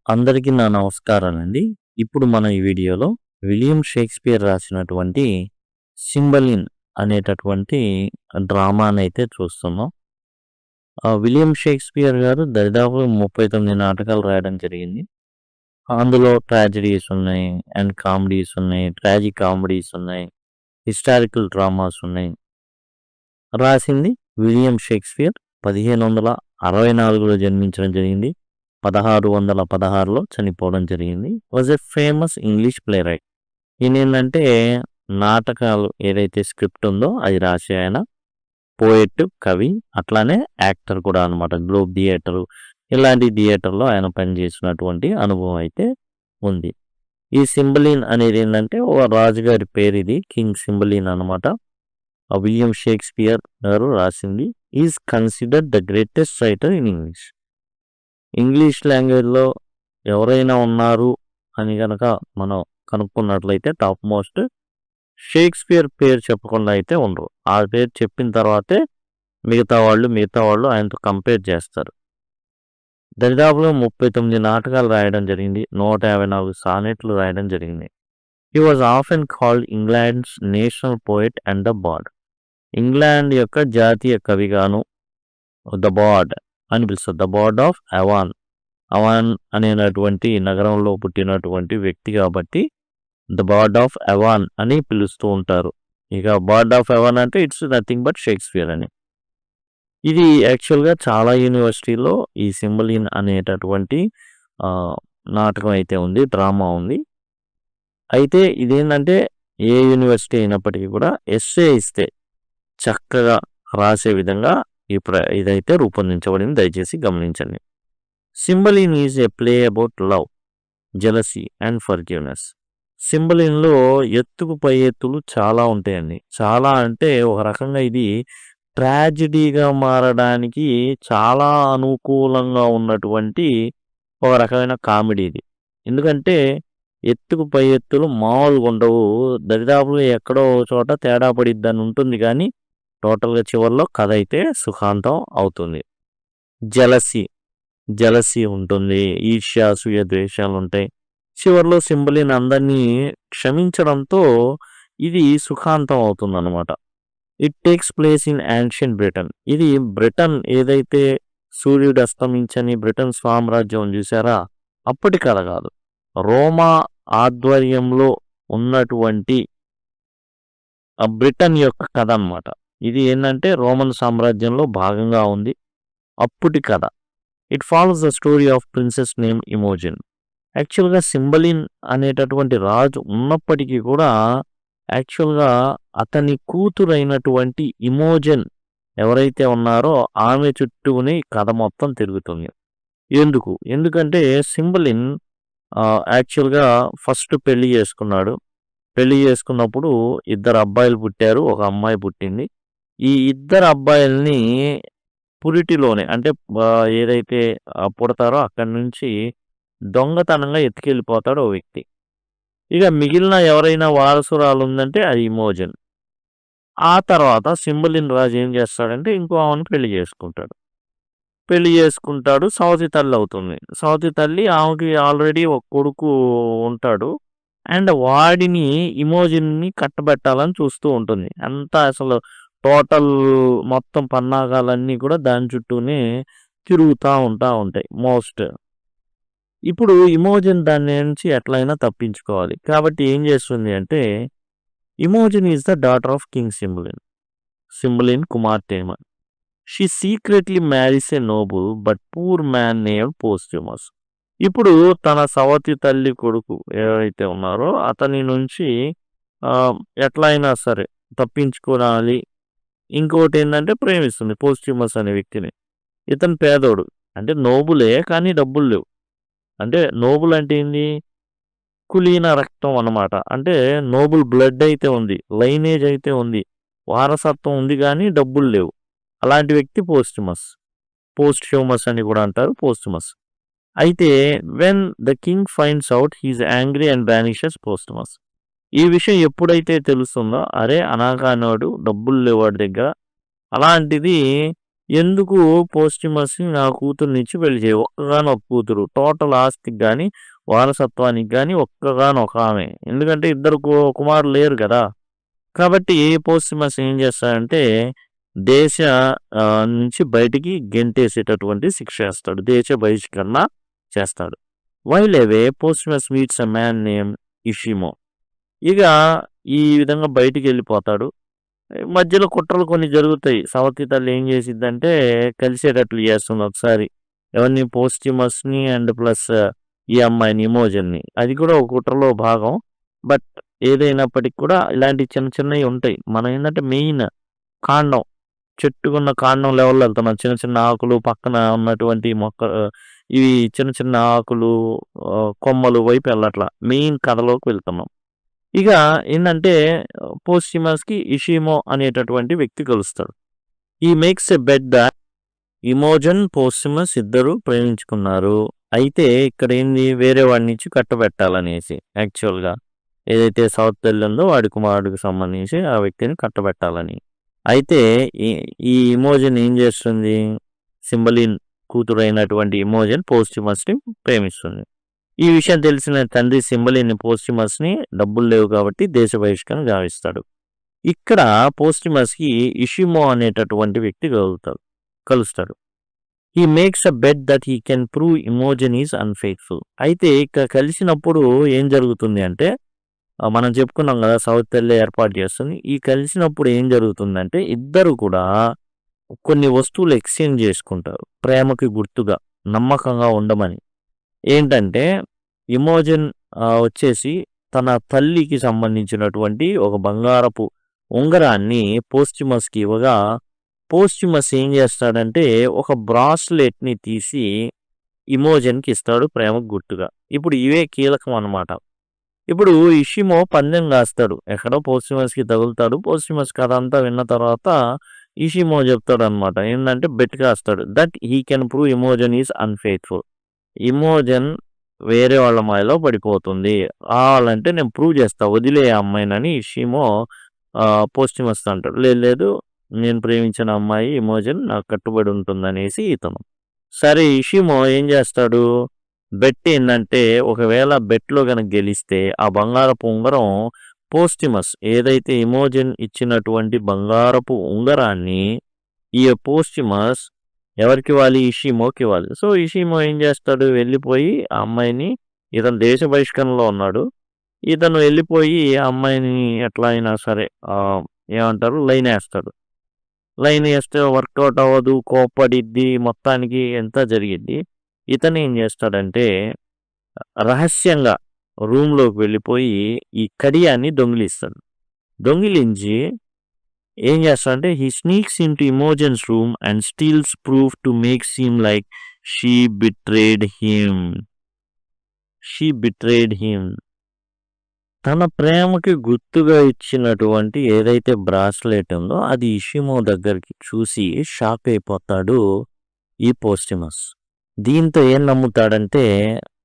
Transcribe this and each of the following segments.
అందరికీ నా నమస్కారాలండి. ఇప్పుడు మనం ఈ వీడియోలో విలియం షేక్స్‌పియర్ రాసినటువంటి 'సింబలిన్' అనేటటువంటి డ్రామానైతే చూస్తున్నాం. విలియం షేక్స్‌పియర్ గారు దరిదాపుగా 39 నాటకాలు రాయడం జరిగింది. అందులో ట్రాజెడీస్ ఉన్నాయి, అండ్ కామెడీస్ ఉన్నాయి, ట్రాజి కామెడీస్ ఉన్నాయి, హిస్టారికల్ డ్రామాస్ ఉన్నాయి. రాసింది విలియం షేక్స్‌పియర్ 1564లో జన్మించడం జరిగింది. 1616లో చనిపోవడం జరిగింది. Was a famous English playwright. ఈయనేందంటే నాటకాలు ఏదైతే స్క్రిప్ట్ ఉందో అది రాసే ఆయన పోయెట్, కవి, అట్లానే యాక్టర్ కూడా అనమాట. గ్లోబ్ థియేటరు ఇలాంటి థియేటర్‌లో ఆయన పనిచేసినటువంటి అనుభవం అయితే ఉంది. ఈ సింబలిన్ అనేది ఏందంటే ఓ రాజుగారి పేరు ఇది. కింగ్ సింబలిన్ అనమాట. విలియం షేక్స్‌పియర్ గారు రాసింది. Is considered the greatest writer in English. English లాంగ్వేజ్‌లో ఎవరైనా ఉన్నారు అని గనక మనం కనుక్కున్నట్లయితే టాప్ మోస్ట్ షేక్స్‌పియర్ పేరు చెప్పకుండా అయితే ఉండరు. ఆ పేరు చెప్పిన తర్వాతే మిగతా వాళ్ళు ఆయనతో కంపేర్ చేస్తారు. దరిదాపులో 39 నాటకాలు రాయడం జరిగింది. 154 సానెట్లు రాయడం జరిగింది. He was often called England's national poet and the bard. England యొక్క జాతీయ కవిగాను ద బార్డ్ అని పిలుస్తారు. The bard of Avon. Avon అనేటటువంటి నగరంలో పుట్టినటువంటి వ్యక్తి కాబట్టి ద బార్డ్ ఆఫ్ అవాన్ అని పిలుస్తూ ఉంటారు. ఇక బార్డ్ ఆఫ్ అవాన్ అంటే ఇట్స్ నథింగ్ బట్ షేక్స్పియర్ అని. ఇది యాక్చువల్గా చాలా యూనివర్సిటీలో ఈ సింబలిన్ అనేటటువంటి నాటకం అయితే ఉంది, డ్రామా ఉంది. అయితే ఇదేంటంటే ఏ యూనివర్సిటీ అయినప్పటికీ కూడా ఎస్సే ఇస్తే చక్కగా రాసే విధంగా ఇదైతే రూపొందించబడింది. దయచేసి గమనించండి. Cymbeline is a play about love, jealousy and forgiveness. సింబలిన్లో ఎత్తుకు పై ఎత్తులు చాలా ఉంటాయండి. చాలా అంటే ఒక రకంగా ఇది ట్రాజడీగా మారడానికి చాలా అనుకూలంగా ఉన్నటువంటి ఒక రకమైన కామెడీ ఇది. ఎందుకంటే ఎత్తుకు పై ఎత్తులు మామూలుగా ఉండవు. దరిదాపుగా ఎక్కడో చోట తేడా పడిద్దని ఉంటుంది కానీ టోటల్గా చివరిలో కథ అయితే సుఖాంతం అవుతుంది. జలసీ ఉంటుంది, ఈర్ష్య, అసూయ, ద్వేషాలు ఉంటాయి. చివరిలో సింబలిన్ అందరినీ క్షమించడంతో ఇది సుఖాంతం అవుతుంది అనమాట. It takes place in ancient Britain. ఇది బ్రిటన్ ఏదైతే సూర్యుడు అస్తమించని బ్రిటన్ సామ్రాజ్యం చూసారా, అప్పటి కథ కాదు, రోమా ఆధ్వర్యంలో ఉన్నటువంటి బ్రిటన్ యొక్క కథ అన్నమాట. ఇది ఏంటంటే రోమన్ సామ్రాజ్యంలో భాగంగా ఉంది, అప్పటి కథ. It follows the story of princess name Imogen. యాక్చువల్గా సింబలిన్ అనేటటువంటి రాజు ఉన్నప్పటికీ కూడా యాక్చువల్గా అతని కూతురైనటువంటి ఇమోజన్ ఎవరైతే ఉన్నారో ఆమె చుట్టూనే కథ మొత్తం తిరుగుతుంది. ఎందుకంటే సింబలిన్ యాక్చువల్గా ఫస్ట్ పెళ్లి చేసుకున్నాడు. పెళ్లి చేసుకున్నప్పుడు 2 అబ్బాయిలు పుట్టారు, 1 అమ్మాయి పుట్టింది. ఈ 2 అబ్బాయిల్ని పురిటిలోనే అంటే ఏదైతే పుడతారో అక్కడి నుంచి దొంగతనంగా ఎత్తుకెళ్ళిపోతాడు ఓ వ్యక్తి. ఇక మిగిలిన ఎవరైనా వారసురాలు ఉందంటే అది ఇమోజన్. ఆ తర్వాత సింబలిన్ రాజు ఏం చేస్తాడంటే ఇంకో ఆమెను పెళ్లి చేసుకుంటాడు. సవతి తల్లి అవుతుంది. సవతి తల్లి ఆమెకి ఆల్రెడీ ఒక కొడుకు ఉంటాడు. అండ్ వాడిని ఇమోజిన్ని కట్టబెట్టాలని చూస్తూ ఉంటుంది. అంతా అసలు టోటల్ మొత్తం పన్నాగాలన్నీ కూడా దాని చుట్టూనే తిరుగుతూ ఉంటాయి మోస్ట్. ఇప్పుడు ఇమోజిన్ దాని నుంచి ఎట్లయినా తప్పించుకోవాలి. కాబట్టి ఏం చేస్తుంది అంటే Imogen is the daughter of king Cymbeline కుమార్తె. She secretly marries a noble but poor man named Posthumus. ఇప్పుడు తన సవతి తల్లి కొడుకు ఎవరైతే ఉన్నారో అతని నుంచి ఎట్లయినా సరే తప్పించుకోవాలి. ఇంకోటి ఏంటంటే ప్రేమిస్తుంది పోస్ట్యూమస్ అనే వ్యక్తిని. ఇతను పేదోడు, అంటే నోబులే కానీ డబ్బులు లేవు. అంటే నోబుల్ అంటే ఏంది, కులీన రక్తం అన్నమాట. అంటే నోబుల్ బ్లడ్ అయితే ఉంది, లైనేజ్ అయితే ఉంది, వారసత్వం ఉంది కానీ డబ్బులు లేవు. అలాంటి వ్యక్తి పోస్ట్యూమస్ అని కూడా అంటారు, పోస్ట్యూమస్. అయితే when the king finds out he is angry and banishes Posthumus. ఈ విషయం ఎప్పుడైతే తెలుస్తుందో, అరే అనగానోడు డబ్బులు లేవాడి దగ్గర, అలాంటిది ఎందుకు పోస్టిమస్‌ని నా కూతుర్నిచ్చి పెళ్లి చేయి. ఒక్కగానొక్క కూతురు. టోటల్ ఆస్తికి గాని, వారసత్వానికి గాని ఒక్కగానొక ఆమె. ఎందుకంటే ఇద్దరు కుమారులు లేరు గదా! కాబట్టి పోస్టిమస్ ఏం చేస్తాడంటే దేశ నుంచి బయటికి గెంటేసేటటువంటి శిక్ష ఏస్తాడు. దేశ బహిష్కరణ చేస్తాడు. While away Posthumus meets a man name Iachimo. ఇక ఈ విధంగా బయటికెళ్ళిపోతాడు. మధ్యలో కుట్రలు కొన్ని జరుగుతాయి. సవతి తల్లి ఏం చేసిద్దంటే కలిసేటట్లు చేస్తుంది ఒకసారి. ఎవరిని పోస్టిమస్‌ని అండ్ ప్లస్ ఈ అమ్మాయిని ఇమోజన్‌ని. అది కూడా ఒక కుట్రలో భాగం. బట్ ఏదైనప్పటికి కూడా ఇలాంటి చిన్న చిన్నయి ఉంటాయి. మనం ఏందంటే మెయిన్ కాండం. చెట్టుకున్న కాండం లెవెల్‌లో వెళ్తున్నాం. చిన్న చిన్న ఆకులు పక్కన ఉన్నటువంటి ఇవి చిన్న చిన్న ఆకులు కొమ్మలు వైపు వెళ్ళట్లా. మెయిన్ కథలోకి వెళ్తున్నాం. ఇక ఏందంటే పోస్టిమస్‌కి ఇషిమో అనేటటువంటి వ్యక్తి కలుస్తాడు. ఈ మేక్స్ ఎ బెట్ థట్ ఇమోజన్, పోస్టిమస్ ఇద్దరు ప్రేమించుకున్నారు. అయితే ఇక్కడ ఏంది వేరే వాడినిచ్చి కట్టబెట్టాలనేసి యాక్చువల్‌గా. ఏదైతే సౌత్ తల్లి ఉందో వాడి కుమారుడికి సంబంధించి ఆ వ్యక్తిని కట్టబెట్టాలని. అయితే ఈ ఇమోజన్ ఏం చేస్తుంది? సింబలిన్ కూతురైనటువంటి ఇమోజన్ పోస్టిమస్‌ని ప్రేమిస్తుంది. ఈ విషయం తెలిసిన తండ్రి సింబలిన్ పోస్టిమస్‌ని డబ్బులు లేవు కాబట్టి దేశ బహిష్కరణ గావిస్తాడు. ఇక్కడ పోస్టిమస్‌కి ఇషిమో అనేటటువంటి వ్యక్తి కలుస్తాడు. He makes a bet that he can prove Imogen is unfaithful. అయితే ఇక్కడ కలిసినప్పుడు ఏం జరుగుతుంది అంటే మనం చెప్పుకున్నాం కదా సౌత్ తల్లి ఏర్పాటు చేస్తుంది. ఈ కలిసినప్పుడు ఏం జరుగుతుందంటే ఇద్దరు కూడా కొన్ని వస్తువులు ఎక్స్చేంజ్ చేసుకుంటారు. ప్రేమకి గుర్తుగా, నమ్మకంగా ఉండమని. ఏంటంటే ఇమోజన్ వచ్చేసి తన తల్లికి సంబంధించినటువంటి ఒక బంగారపు ఉంగరాన్ని పోస్టిమస్‌కి ఇవ్వగా పోస్టిమస్ ఏం చేస్తాడంటే ఒక బ్రాస్లెట్‌ని తీసి ఇమోజన్‌కి ఇస్తాడు ప్రేమకు గుర్తుగా. ఇప్పుడు ఇవే కీలకం అన్నమాట. ఇప్పుడు ఇషిమో పందెం కాస్తాడు. ఎక్కడో పోస్టిమస్‌కి తగులుతాడు. పోస్టిమస్ కథ అంతా విన్న తర్వాత ఇషిమో చెప్తాడనమాట. ఏందంటే బెట్ కాస్తాడు. That he can prove Imogen is unfaithful. Imogen వేరే వాళ్ళ మాయలో పడిపోతుంది. కావాలంటే నేను ప్రూవ్ చేస్తా వదిలేయి ఆ అమ్మాయినని ఇషిమో పోస్టిమస్‌తో అంటాడు. లేదు లేదు నేను ప్రేమించిన అమ్మాయి ఇమోజన్ నాకు కట్టుబడి ఉంటుందనేసి ఇతను. సరే ఇషిమో ఏం చేస్తాడు? బెట్ ఏందంటే ఒకవేళ బెట్‌లో గనక గెలిస్తే ఆ బంగారపు ఉంగరం పోస్టిమస్ ఏదైతే ఇమోజన్ ఇచ్చినటువంటి బంగారపు ఉంగరాన్ని ఈ పోస్టిమస్ ఎవరికివ్వాలి? ఇషిమోకివ్వాలి. సో ఇషిమో ఏం చేస్తాడు? వెళ్ళిపోయి ఆ అమ్మాయిని ఇతను దేశ బహిష్కరణలో ఉన్నాడు. ఇతను వెళ్ళిపోయి ఆ అమ్మాయిని ఎట్లా అయినా సరే ఏమంటారు లైనేస్తాడు. లైన్ వేస్తే వర్కౌట్ అవ్వదు, కోప్పడిద్ది, మొత్తానికి ఎంత జరిగిద్ది. ఇతను ఏం చేస్తాడంటే రహస్యంగా రూమ్‌లోకి వెళ్ళిపోయి ఈ కడియాన్ని దొంగిలిస్తాడు. దొంగిలించి ఏం చేస్తాడంటే he sneaks into Imogen's room and steals proof to make seem like she betrayed him. తన ప్రేమకి గుర్తుగా ఇచ్చినటువంటి ఏదైతే బ్రాస్లెట్ ఉందో అది ఇషిమో దగ్గరికి చూసి షాక్ అయిపోతాడు ఈ పోస్టిమస్. దీంతో ఏం నమ్ముతాడంటే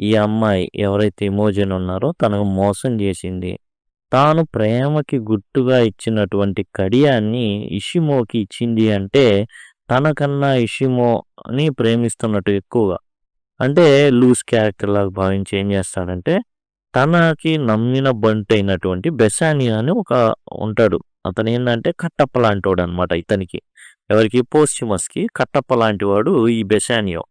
ఈ అమ్మాయి ఎవరైతే ఇమోజన్ ఉన్నారో తనకు మోసం చేసింది. తాను ప్రేమకి గుర్తుగా ఇచ్చినటువంటి కడియాన్ని ఇషిమోకి ఇచ్చింది అంటే తనకన్నా ఇషిమోని ప్రేమిస్తున్నట్టు ఎక్కువగా. అంటే లూజ్ క్యారెక్టర్ లాగా భావించి ఏం చేస్తాడంటే తనకి నమ్మిన బంటైనటువంటి బెసానియో అని ఒక ఉంటాడు. అతను ఏంటంటే కట్టప్ప లాంటివాడు అనమాట ఇతనికి. ఎవరికి? పోస్టిమస్‌కి కట్టప్ప లాంటివాడు ఈ బెసానియో.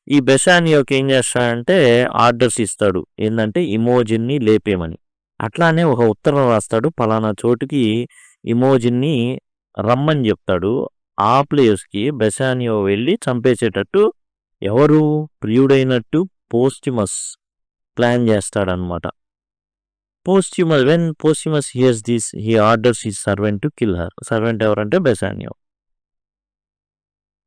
ఈ బెసానియోకి ఏం చేస్తాడంటే ఆర్డర్స్ ఇస్తాడు. ఏందంటే ఇమోజిన్‌ని లేపేయమని. అట్లానే ఒక ఉత్తరం రాస్తాడు. పలానా చోటుకి ఇమోజిన్‌ని రమ్మని చెప్తాడు. ఆ ప్లేస్‌కి బెసానియో వెళ్ళి చంపేసేటట్టు ఎవరు ప్రియుడైనట్టు పోస్టిమస్ ప్లాన్ చేస్తాడనమాట. When Posthumus hears this he orders his servant to kill her. Servant ఎవరంటే Pisanio.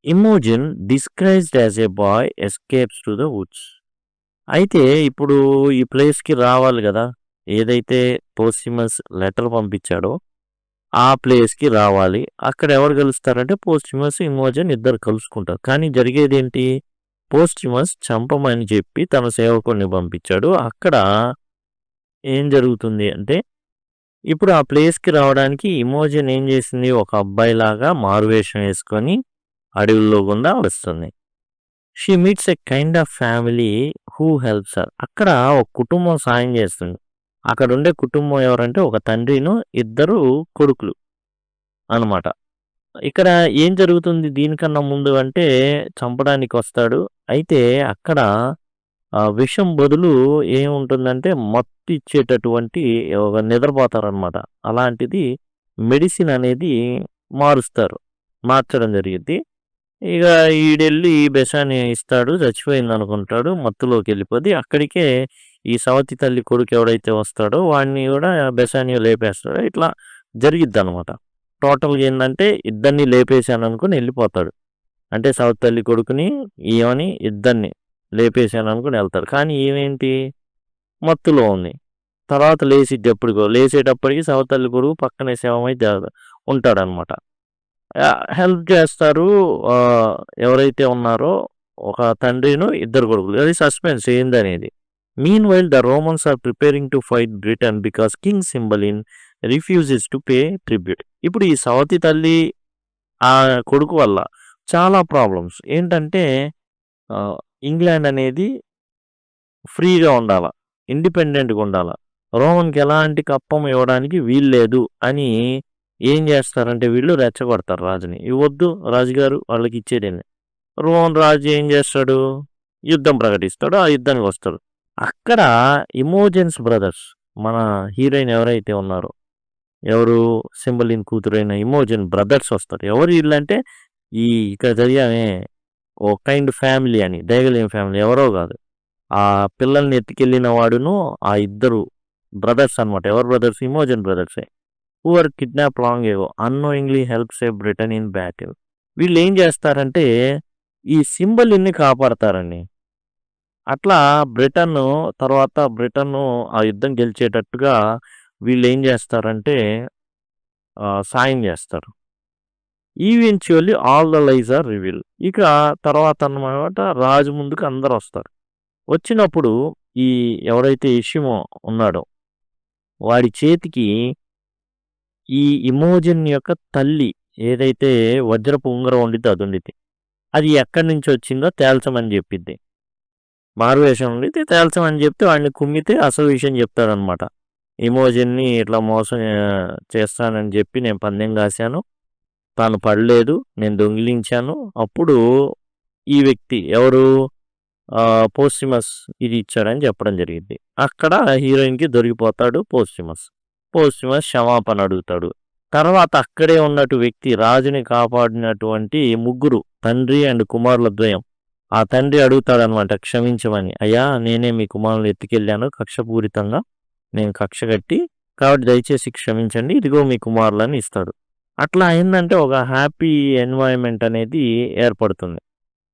Imogen disguised as a boy escapes to the woods. అయితే ఇప్పుడు ఈ ప్లేస్‌కి రావాలి కదా! ఏదైతే పోస్టిమస్ లెటర్ పంపించాడో ఆ ప్లేస్‌కి రావాలి. అక్కడ ఎవరు కలుస్తారంటే పోస్టిమస్, ఇమోజిన్ ఇద్దరు కలుసుకుంటారు. కానీ జరిగేదేంటి? పోస్టిమస్ చంపమని చెప్పి తన సేవకుడిని పంపించాడు. అక్కడ ఏం జరుగుతుంది అంటే ఇప్పుడు ఆ ప్లేస్‌కి రావడానికి ఇమోజిన్ ఏం చేసింది? ఒక అబ్బాయిలాగా మారువేషం వేసుకొని అడవుల్లో గుండా వస్తుంది. She meets a kind of family who helps her. అక్కడ ఒక కుటుంబం సాయం చేస్తుంది. అక్కడుండే కుటుంబం ఎవరంటే ఒక తండ్రిను, ఇద్దరు కొడుకులు అనమాట. ఇక్కడ ఏం జరుగుతుంది దీనికన్నా ముందు అంటే చంపడానికొస్తాడు. అయితే అక్కడ విషం బదులు ఏముంటుందంటే మత్తిచ్చేటటువంటి ఒక నిద్రపోతారనమాట. అలాంటిది మెడిసిన్ అనేది మార్చడం జరిగిద్ది. ఇక ఈడెళ్ళి బెసానియా ఇస్తాడు. చచ్చిపోయిందనుకుంటాడు. మత్తులోకెళ్ళిపోద్ది. అక్కడికే ఈ సవతి తల్లి కొడుకు ఎవడైతే వస్తాడో వాడిని కూడా బెసానియా లేపేస్తాడు. ఇట్లా జరిగిద్దనమాట. టోటల్‌గా ఏందంటే ఇద్దరిని లేపేశాననుకుని ఎళ్ళిపోతాడు. అంటే సవతి తల్లి కొడుకుని, ఈమెని ఇద్దరిని లేపేశాననుకుని ఎళ్తాడు. కానీ ఈమేంటి మత్తులో ఉంది. తర్వాత లేసేటప్పటికి సవతి తల్లి కొడుకు పక్కనే శవమై ఉంటాడనమాట. హెల్ప్ చేస్తారు ఎవరైతే ఉన్నారో ఒక తండ్రిను, ఇద్దరు కొడుకులు. అది సస్పెన్స్ ఏందనేది. Meanwhile the Romans are preparing to fight Britain because king Cymbeline refuses to pay tribute. ఇప్పుడు ఈ సవతి తల్లి ఆ కొడుకు వల్ల చాలా ప్రాబ్లమ్స్. ఏంటంటే ఇంగ్లాండ్ అనేది ఫ్రీగా ఉండాల. ఇండిపెండెంట్‌గా ఉండాల. రోమన్‌కి ఎలాంటి కప్పం ఇవ్వడానికి వీల్లేదు అని ఏం చేస్తారంటే వీళ్ళు రెచ్చగొడతారు రాజుని. ఇవ్వొద్దు రాజుగారు వాళ్ళకిచ్చేదేంది. రోమన్ రాజు ఏం చేస్తాడు? యుద్ధం ప్రకటిస్తాడు. ఆ యుద్ధానికి వస్తాడు. అక్కడ ఇమోజెన్స్ బ్రదర్స్ మన హీరోయిన్ ఎవరైతే ఉన్నారో ఎవరు సింబలిన్ కూతురైన ఇమోజెన్ బ్రదర్స్ వస్తారు. ఎవరు వీళ్ళంటే ఇక్కడ చదివామే ఓ కైండ్ ఫ్యామిలీ అని. డైగలియన్ ఫ్యామిలీ ఎవరో కాదు. ఆ పిల్లల్ని ఎత్తుకెళ్ళిన వాడును ఆ ఇద్దరు బ్రదర్స్ అనమాట. ఎవరు బ్రదర్స్? ఇమోజెన్ బ్రదర్సే. Who are kidnap long ago unknowingly help save Britain in battle. వీళ్ళు ఏం చేస్తారంటే ఈ సింబలిన్ని కాపాడతారండి. అట్లా బ్రిటన్ ఆ యుద్ధం గెలిచేటట్టుగా వీళ్ళు ఏం చేస్తారంటే సాయం చేస్తారు. Eventually all the lies are reveal. ఇక తర్వాత అన్నమాట రాజు ముందుకు అందరు వస్తారు. వచ్చినప్పుడు ఈ ఎవరైతే ఇషిమో ఉన్నాడో వాడి చేతికి ఈ ఇమోజన్ యొక్క తల్లి ఏదైతే వజ్రపు ఉంగరం ఉండిద్దో అది ఉండిద్ది. అది ఎక్కడి నుంచి వచ్చిందో తేల్చమని చెప్పిద్ది. మారువేషం ఉండిద్ది తేల్చమని చెప్తే వాడిని కుమ్మితే అసలు విషయం చెప్తాడనమాట. ఇమోజన్ని ఇట్లా మోసం చేస్తానని చెప్పి నేను పందెం కాశాను. తాను పడలేదు. నేను దొంగిలించాను. అప్పుడు ఈ వ్యక్తి ఎవరు పోస్టిమస్ ఇది ఇచ్చాడని చెప్పడం జరిగింది. అక్కడ హీరోయిన్కి దొరికిపోతాడు పోస్టిమస్ క్షమాపణ అడుగుతాడు. తర్వాత అక్కడే ఉన్నట్టు వ్యక్తి రాజుని కాపాడినటువంటి ముగ్గురు తండ్రి అండ్ కుమారుల ద్వయం. ఆ తండ్రి అడుగుతాడనమాట క్షమించమని. అయ్యా నేనే మీ కుమారులను ఎత్తుకెళ్ళాను కక్షపూరితంగా. నేను కక్ష కట్టి కాబట్టి దయచేసి క్షమించండి. ఇదిగో మీ కుమారులని ఇస్తాడు. అట్లా అయిందంటే ఒక హ్యాపీ ఎన్వైరన్మెంట్ అనేది ఏర్పడుతుంది.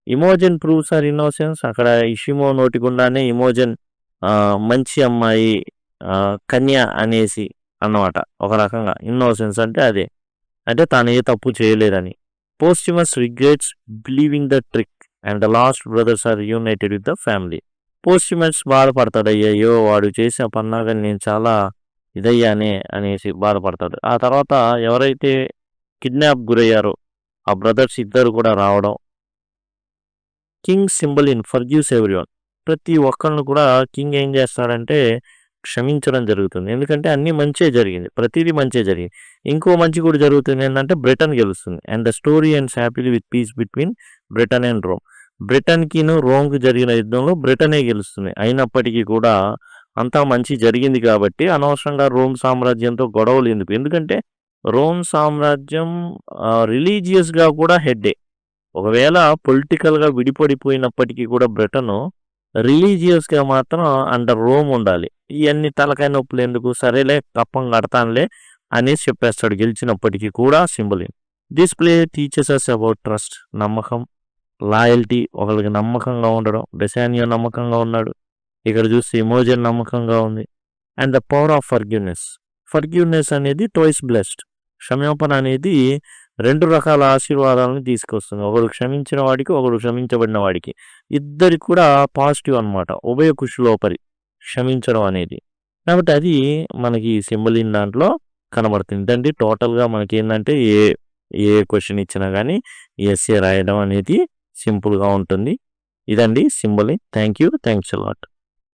ఇమోజన్ ప్రూవ్స్ ఆర్ ఇన్నోసెన్స్. అక్కడ ఇషిమో నోటి గుండానే ఇమోజన్ మంచి అమ్మాయి కన్య అనేసి అన్నమాట. ఒక రకంగా ఇన్నోసెన్స్ అంటే అదే. అంటే తాను ఏ తప్పు చేయలేదని. Posthumus regrets believing the trick and the lost brothers are united with the family. Posthumus బాధపడతాడు. అయ్యో వాడు చేసిన పన్నాగని నేను చాలా ఇదయ్యానే అనేసి బాధపడతాడు. ఆ తర్వాత ఎవరైతే కిడ్నాప్ గురయ్యారో ఆ బ్రదర్స్ ఇద్దరు కూడా రావడం. King Cymbeline forgives everyone. ప్రతి ఒక్కరిని కూడా కింగ్ ఏం చేస్తాడంటే క్షమించడం జరుగుతుంది. ఎందుకంటే అన్ని మంచే జరిగింది. ప్రతిదీ మంచే జరిగింది. ఇంకో మంచి కూడా జరుగుతుంది ఏంటంటే బ్రిటన్ గెలుస్తుంది. And the story ends happily with peace between Britain and Rome. బ్రిటన్కిను రోమ్కి జరిగిన యుద్ధంలో బ్రిటనే గెలుస్తుంది. అయినప్పటికీ కూడా అంతా మంచి జరిగింది కాబట్టి అనవసరంగా రోమ్ సామ్రాజ్యంతో గొడవలు ఎందుకు? ఎందుకంటే రోమ్ సామ్రాజ్యం రిలీజియస్గా కూడా హెడ్డే. ఒకవేళ పొలిటికల్గా విడిపడిపోయినప్పటికీ కూడా బ్రిటన్ రిలీజియస్గా మాత్రం అండర్ రోమ్ ఉండాలి. ఇవన్నీ తలకాయ నొప్పులు ఎందుకు? సరేలే కప్పం కడతానులే అనేసి చెప్పేస్తాడు గెలిచినప్పటికీ కూడా Cymbeline. This play teaches us about trust, నమ్మకం, లాయల్టీ. ఒకరికి నమ్మకంగా ఉండడం. బెసానియో నమ్మకంగా ఉన్నాడు. ఇక్కడ చూస్తే ఇమోజన్ నమ్మకంగా ఉంది. And the power of forgiveness అనేది ట్వైస్ బ్లెస్డ్. క్షమాపణ అనేది రెండు రకాల ఆశీర్వాదాలను తీసుకొస్తుంది. ఒకరు క్షమించిన వాడికి, ఒకరు క్షమించబడిన వాడికి. ఇద్దరికి కూడా పాజిటివ్ అనమాట. ఉభయ కుషులోపరి క్షమించడం అనేది. కాబట్టి అది మనకి సింబలిన్ దాంట్లో కనబడుతుంది. అంటే టోటల్గా మనకి ఏంటంటే ఏ క్వశ్చన్ ఇచ్చినా కానీ ఎస్ఏ రాయడం అనేది సింపుల్గా ఉంటుంది. ఇదండి Cymbeline. Thank you. Thanks allot.